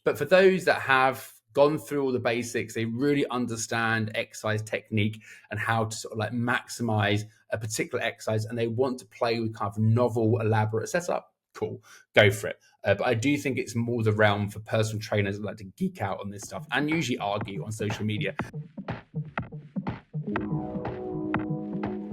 But for those that have gone through all the basics, they really understand exercise technique and how to sort of like maximize a particular exercise, and they want to play with kind of novel, elaborate setup, cool, go for it. But I do think it's more the realm for personal trainers that like to geek out on this stuff and usually argue on social media.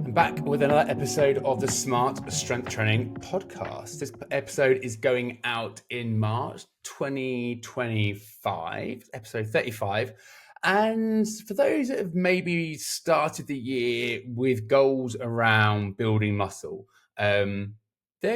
I'm back with another episode of the Smart Strength Training podcast. This episode is going out in March 2025, episode 35. And for those that have maybe started the year with goals around building muscle, there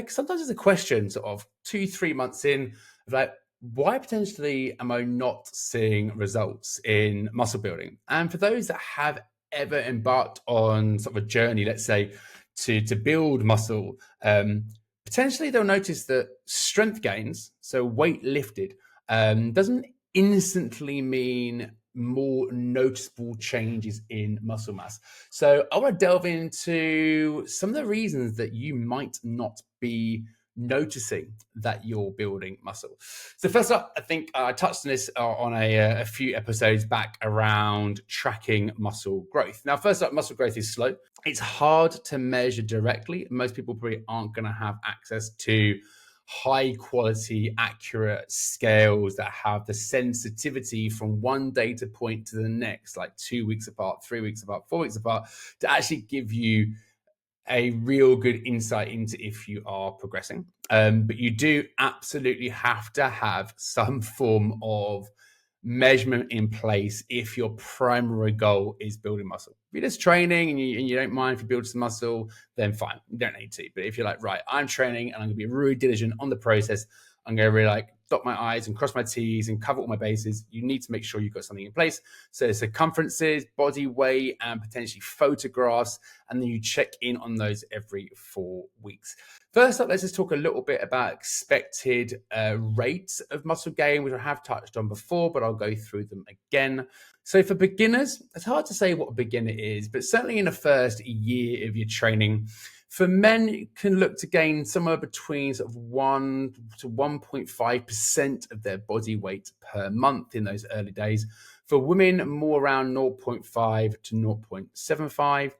sometimes is a question sort of 2-3 months in of like, why potentially am I not seeing results in muscle building? And for those that have ever embarked on sort of a journey, let's say, to build muscle, potentially they'll notice that strength gains, so weight lifted, doesn't instantly mean more noticeable changes in muscle mass. So I want to delve into some of the reasons that you might not be noticing that you're building muscle. So first up, I think I touched on this on a few episodes back around tracking muscle growth. Now, first up, muscle growth is slow. It's hard to measure directly. Most people probably aren't going to have access to high quality, accurate scales that have the sensitivity from one data point to the next, like 2 weeks apart, 3 weeks apart, 4 weeks apart, to actually give you a real good insight into if you are progressing. But you do absolutely have to have some form of measurement in place if your primary goal is building muscle. If you're just training and you don't mind if you build some muscle, then fine, you don't need to. But if you're like, right, I'm training and I'm going to be really diligent on the process, I'm going to really like dot my I's and cross my T's and cover all my bases, you need to make sure you've got something in place. So circumferences, body weight, and potentially photographs, and then you check in on those every 4 weeks. First up, let's just talk a little bit about expected rates of muscle gain, which I have touched on before, but I'll go through them again. So for beginners, it's hard to say what a beginner is, but certainly in the first year of your training, for men, you can look to gain somewhere between sort of 1 to 1.5% of their body weight per month in those early days. For women, more around 0.5 to 0.75.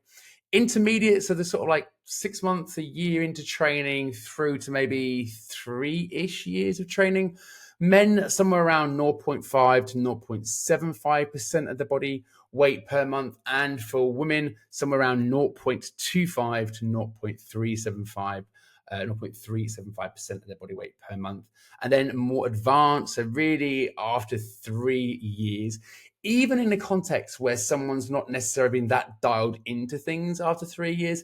Intermediate, so the sort of like 6 months, a year into training through to maybe 3-ish years of training. Men, somewhere around 0.5 to 0.75% of the body weight per month. And for women, somewhere around 0.25 to 0.375% of their body weight per month. And then more advanced, so really after 3 years, even in a context where someone's not necessarily been that dialed into things after 3 years,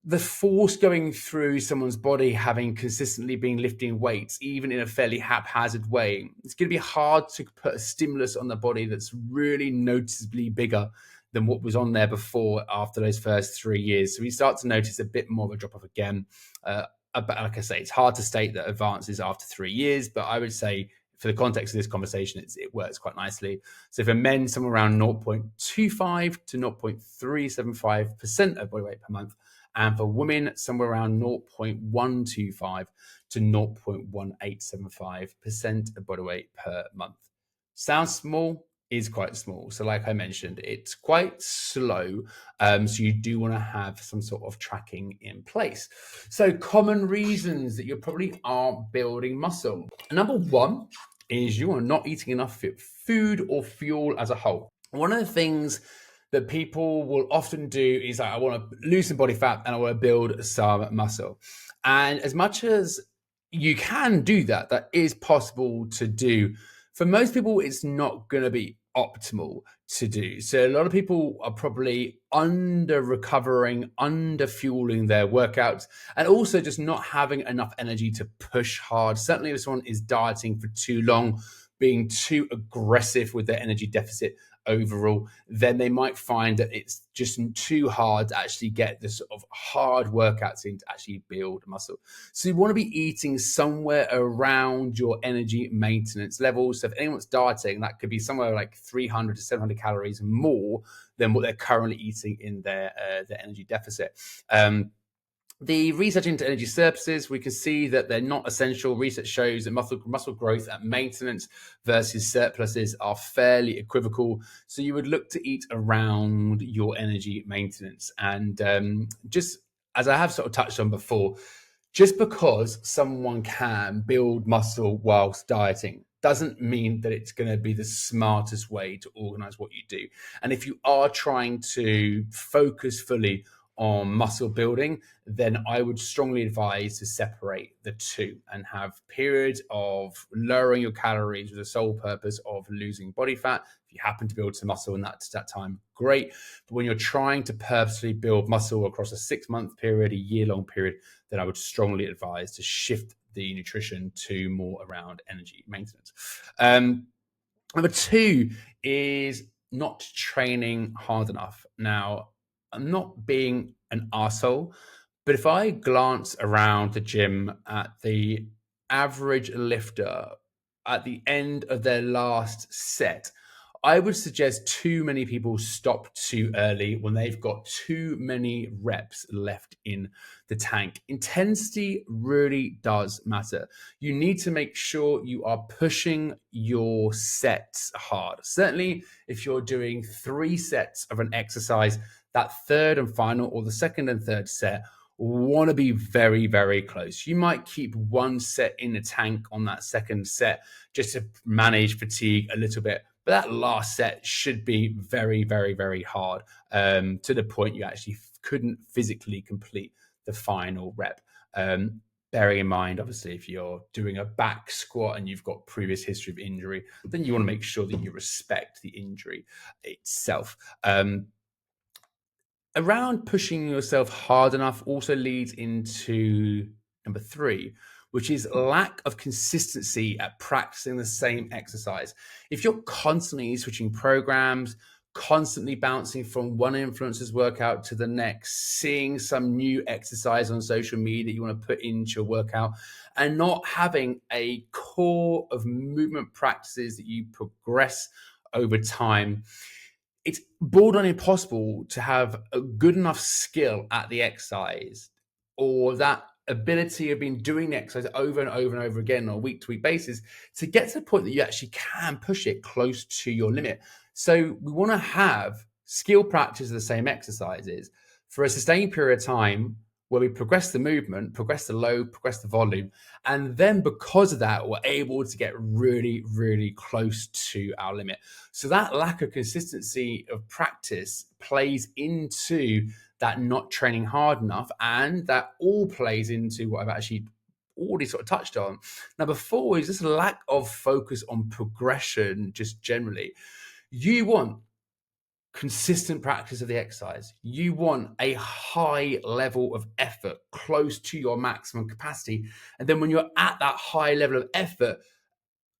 the force going through someone's body having consistently been lifting weights, even in a fairly haphazard way, it's going to be hard to put a stimulus on the body that's really noticeably bigger than what was on there before after those first 3 years. So we start to notice a bit more of a drop off again. But like I say, it's hard to state that advances after 3 years, but I would say for the context of this conversation, it works quite nicely. So for men, somewhere around 0.25 to 0.375% of body weight per month. And for women, somewhere around 0.125 to 0.1875% of body weight per month. Sounds small, is quite small. So like I mentioned, it's quite slow. So you do want to have some sort of tracking in place. So common reasons that you probably aren't building muscle. Number one is you are not eating enough food or fuel as a whole. One of the things that people will often do is like, I want to lose some body fat and I want to build some muscle. And as much as you can do that, that is possible to do. For most people, it's not going to be optimal to do. So a lot of people are probably under recovering, under fueling their workouts, and also just not having enough energy to push hard. Certainly if someone is dieting for too long, being too aggressive with their energy deficit overall, then they might find that it's just too hard to actually get the sort of hard workouts in to actually build muscle. So you want to be eating somewhere around your energy maintenance levels. So if anyone's dieting, that could be somewhere like 300 to 700 calories more than what they're currently eating in their energy deficit. The research into energy surpluses, we can see that they're not essential. Research shows that muscle growth at maintenance versus surpluses are fairly equivocal. So you would look to eat around your energy maintenance. And just as I have sort of touched on before, just because someone can build muscle whilst dieting doesn't mean that it's going to be the smartest way to organize what you do. And if you are trying to focus fully on muscle building, then I would strongly advise to separate the two and have periods of lowering your calories with the sole purpose of losing body fat. If you happen to build some muscle in that time, great. But when you're trying to purposely build muscle across a 6-month period, a year-long period, then I would strongly advise to shift the nutrition to more around energy maintenance. Number 2 is not training hard enough. Now, I'm not being an arsehole, but if I glance around the gym at the average lifter at the end of their last set, I would suggest too many people stop too early when they've got too many reps left in the tank. Intensity really does matter. You need to make sure you are pushing your sets hard. Certainly, if you're doing 3 sets of an exercise, that third and final or the second and third set want to be very, very close. You might keep 1 set in the tank on that second set just to manage fatigue a little bit. But that last set should be very, very, very hard to the point you actually couldn't physically complete the final rep. Bearing in mind, obviously, if you're doing a back squat and you've got previous history of injury, then you want to make sure that you respect the injury itself. Around pushing yourself hard enough also leads into number 3, which is lack of consistency at practicing the same exercise. If you're constantly switching programs, constantly bouncing from one influencer's workout to the next, seeing some new exercise on social media you want to put into your workout, and not having a core of movement practices that you progress over time, it's borderline impossible to have a good enough skill at the exercise or that ability of being doing the exercise over and over and over again on a week-to-week basis to get to the point that you actually can push it close to your limit. So we want to have skill practice of the same exercises for a sustained period of time where we progress the movement, progress the load, progress the volume. And then because of that, we're able to get really, really close to our limit. So that lack of consistency of practice plays into that not training hard enough. And that all plays into what I've actually already sort of touched on. Number 4 is this lack of focus on progression, just generally. You want consistent practice of the exercise. You want a high level of effort close to your maximum capacity. And then when you're at that high level of effort,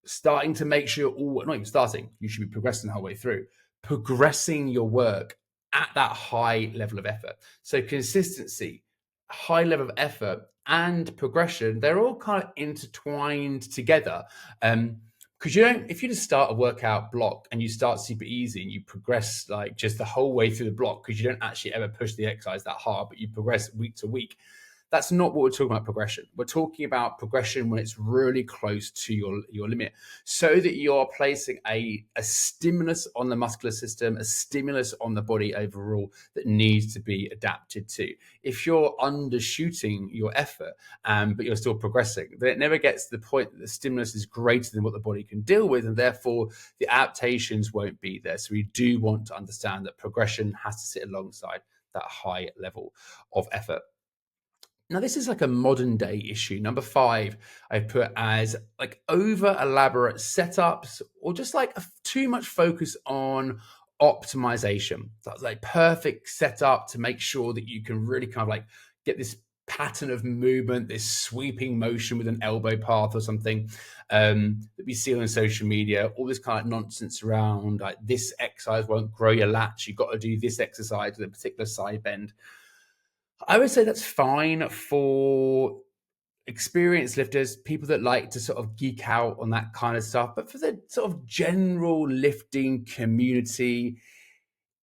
starting to make sure not even starting, you should be progressing the whole way through, progressing your work at that high level of effort. So consistency, high level of effort, and progression, they're all kind of intertwined together. Because if you just start a workout block and you start super easy and you progress like just the whole way through the block because you don't actually ever push the exercise that hard, but you progress week to week, that's not what we're talking about progression. We're talking about progression when it's really close to your limit so that you're placing a stimulus on the muscular system, a stimulus on the body overall that needs to be adapted to. If you're undershooting your effort, but you're still progressing, then it never gets to the point that the stimulus is greater than what the body can deal with, and therefore the adaptations won't be there. So we do want to understand that progression has to sit alongside that high level of effort. Now, this is like a modern day issue. Number 5, I put as like over elaborate setups or just like too much focus on optimization. So it's like perfect setup to make sure that you can really kind of like get this pattern of movement, this sweeping motion with an elbow path or something that we see on social media, all this kind of nonsense around like this exercise won't grow your lats. You've got to do this exercise with a particular side bend. I would say that's fine for experienced lifters, people that like to sort of geek out on that kind of stuff. But for the sort of general lifting community,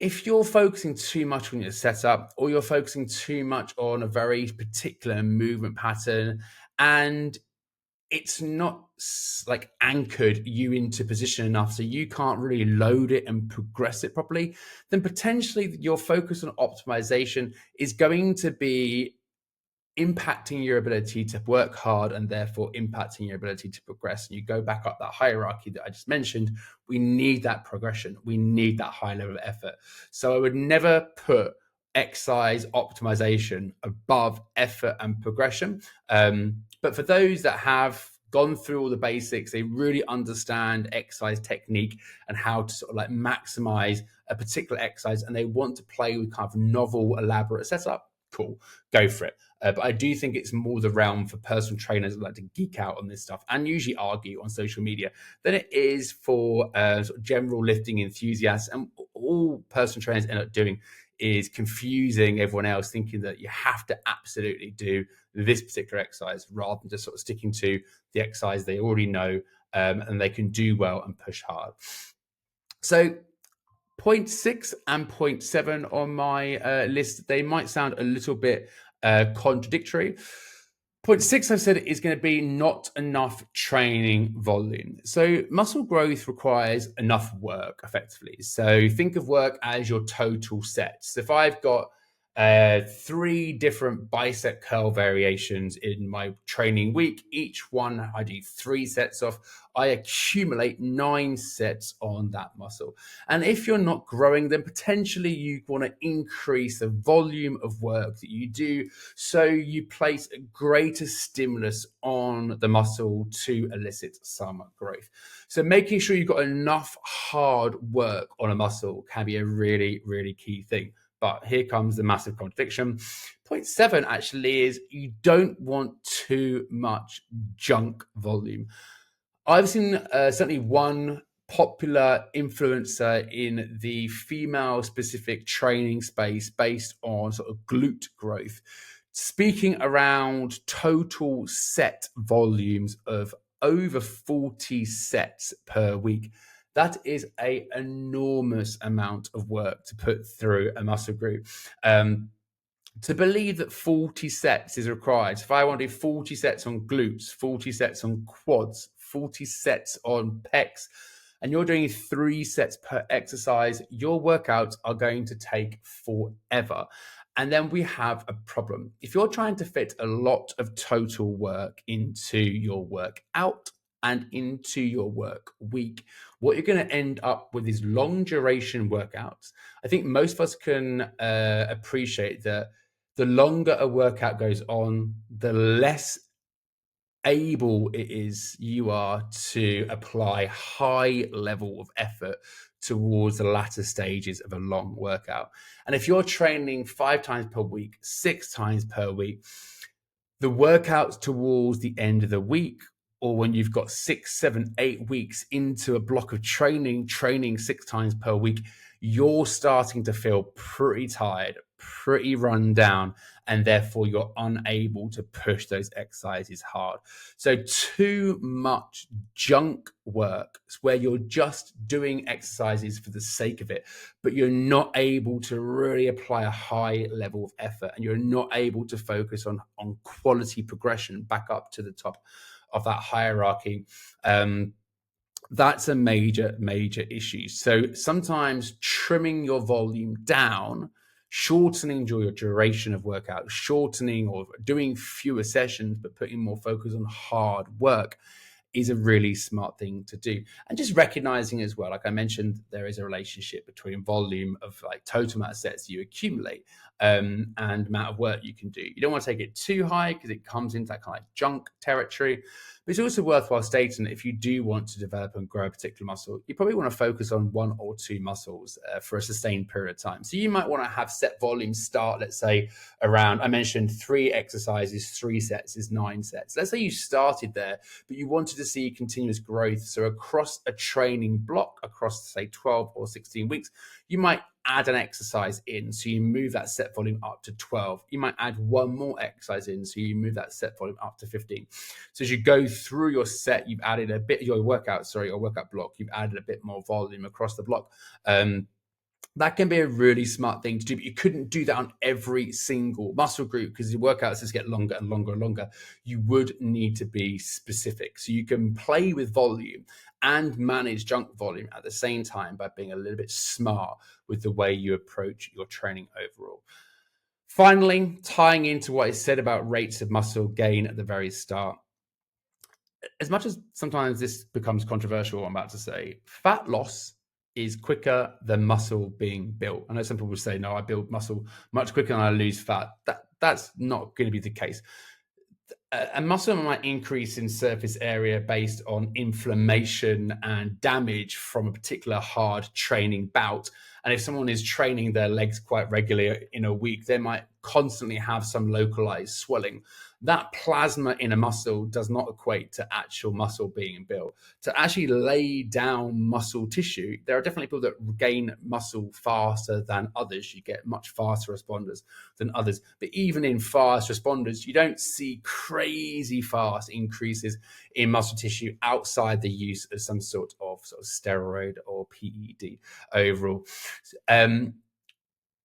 if you're focusing too much on your setup, or you're focusing too much on a very particular movement pattern, and it's not like anchored you into position enough so you can't really load it and progress it properly, then potentially your focus on optimization is going to be impacting your ability to work hard and therefore impacting your ability to progress. And you go back up that hierarchy that I just mentioned. We need that progression. We need that high level of effort. So I would never put exercise optimization above effort and progression. But for those that have gone through all the basics, they really understand exercise technique and how to sort of like maximize a particular exercise, and they want to play with kind of novel, elaborate setup, cool, go for it. But I do think it's more the realm for personal trainers that like to geek out on this stuff and usually argue on social media than it is for sort of general lifting enthusiasts. And all personal trainers end up doing is confusing everyone else, thinking that you have to absolutely do this particular exercise rather than just sort of sticking to the exercise they already know and they can do well and push hard. So point 6 and point 7 on my list, they might sound a little bit contradictory. Point 6, I've said, is going to be not enough training volume. So muscle growth requires enough work, effectively. So think of work as your total sets. If I've got 3 different bicep curl variations in my training week, each one I do 3 sets of, I accumulate 9 sets on that muscle. And if you're not growing, then potentially you want to increase the volume of work that you do, so you place a greater stimulus on the muscle to elicit some growth. So making sure you've got enough hard work on a muscle can be a really, really key thing. But here comes the massive contradiction. Point 7 actually is you don't want too much junk volume. I've seen certainly one popular influencer in the female specific training space based on sort of glute growth, speaking around total set volumes of over 40 sets per week. That is an enormous amount of work to put through a muscle group. To believe that 40 sets is required. So if I want to do 40 sets on glutes, 40 sets on quads, 40 sets on pecs, and you're doing 3 sets per exercise, your workouts are going to take forever. And then we have a problem. If you're trying to fit a lot of total work into your workout and into your work week, what you're going to end up with is long duration workouts. I think most of us can appreciate that the longer a workout goes on, the less able it is you are to apply high level of effort towards the latter stages of a long workout. And if you're training 5 times per week, 6 times per week, the workouts towards the end of the week, or when you've got 6, 7, 8 weeks into a block of training 6 times per week, you're starting to feel pretty tired, pretty run down, and therefore you're unable to push those exercises hard. So too much junk work where you're just doing exercises for the sake of it, but you're not able to really apply a high level of effort, and you're not able to focus on quality progression back up to the top of that hierarchy. That's a major issue. So sometimes trimming your volume down, shortening your duration of workout, shortening or doing fewer sessions, but putting more focus on hard work is a really smart thing to do. And just recognizing as well, like I mentioned, there is a relationship between volume of like total amount of sets you accumulate and amount of work you can do. You don't want to take it too high because it comes into that kind of junk territory. But it's also worthwhile stating that if you do want to develop and grow a particular muscle, you probably want to focus on 1 or 2 muscles for a sustained period of time. So you might want to have set volumes start, let's say, around, I mentioned 3 exercises, 3 sets is 9 sets. Let's say you started there, but you wanted to see continuous growth. So across a training block, across, say, 12 or 16 weeks, you might add an exercise in, so you move that set volume up to 12. You might add 1 more exercise in, so you move that set volume up to 15. So as you go through your set, you've added a bit, your workout block, you've added a bit more volume across the block. That can be a really smart thing to do, but you couldn't do that on every single muscle group because your workouts just get longer and longer and longer. You would need to be specific. So you can play with volume and manage junk volume at the same time by being a little bit smart with the way you approach your training overall. Finally, tying into what I said about rates of muscle gain at the very start, as much as sometimes this becomes controversial, I'm about to say, fat loss is quicker than muscle being built. I know some people say, no, I build muscle much quicker than I lose fat. That's not going to be the case. A muscle might increase in surface area based on inflammation and damage from a particular hard training bout. And if someone is training their legs quite regularly in a week, they might constantly have some localized swelling. That plasma in a muscle does not equate to actual muscle being built. To actually lay down muscle tissue, there are definitely people that gain muscle faster than others. You get much faster responders than others. But even in fast responders, you don't see crazy fast increases in muscle tissue outside the use of some sort of steroid or PED overall.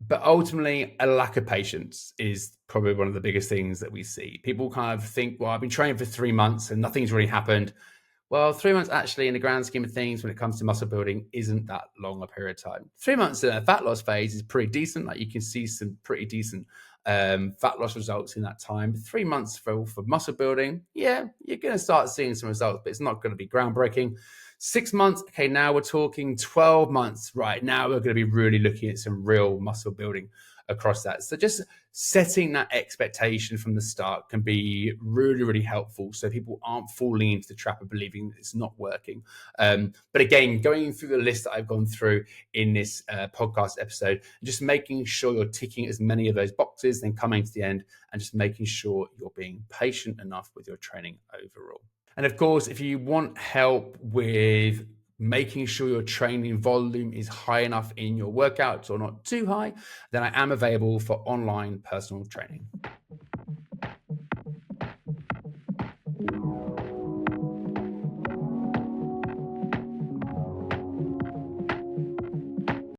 But ultimately, a lack of patience is probably one of the biggest things that we see. People kind of think, well, I've been training for 3 months and nothing's really happened. Well, 3 months actually, in the grand scheme of things, when it comes to muscle building, isn't that long a period of time. 3 months in a fat loss phase is pretty decent. Like you can see some pretty decent fat loss results in that time. 3 months for muscle building, yeah, you're going to start seeing some results, but it's not going to be groundbreaking. 6 months, okay, now we're talking 12 months, right? Now we're going to be really looking at some real muscle building across that. So just setting that expectation from the start can be really, really helpful so people aren't falling into the trap of believing that it's not working. But again, going through the list that I've gone through in this podcast episode, just making sure you're ticking as many of those boxes, then coming to the end and just making sure you're being patient enough with your training overall. And of course, if you want help with making sure your training volume is high enough in your workouts or not too high, then I am available for online personal training.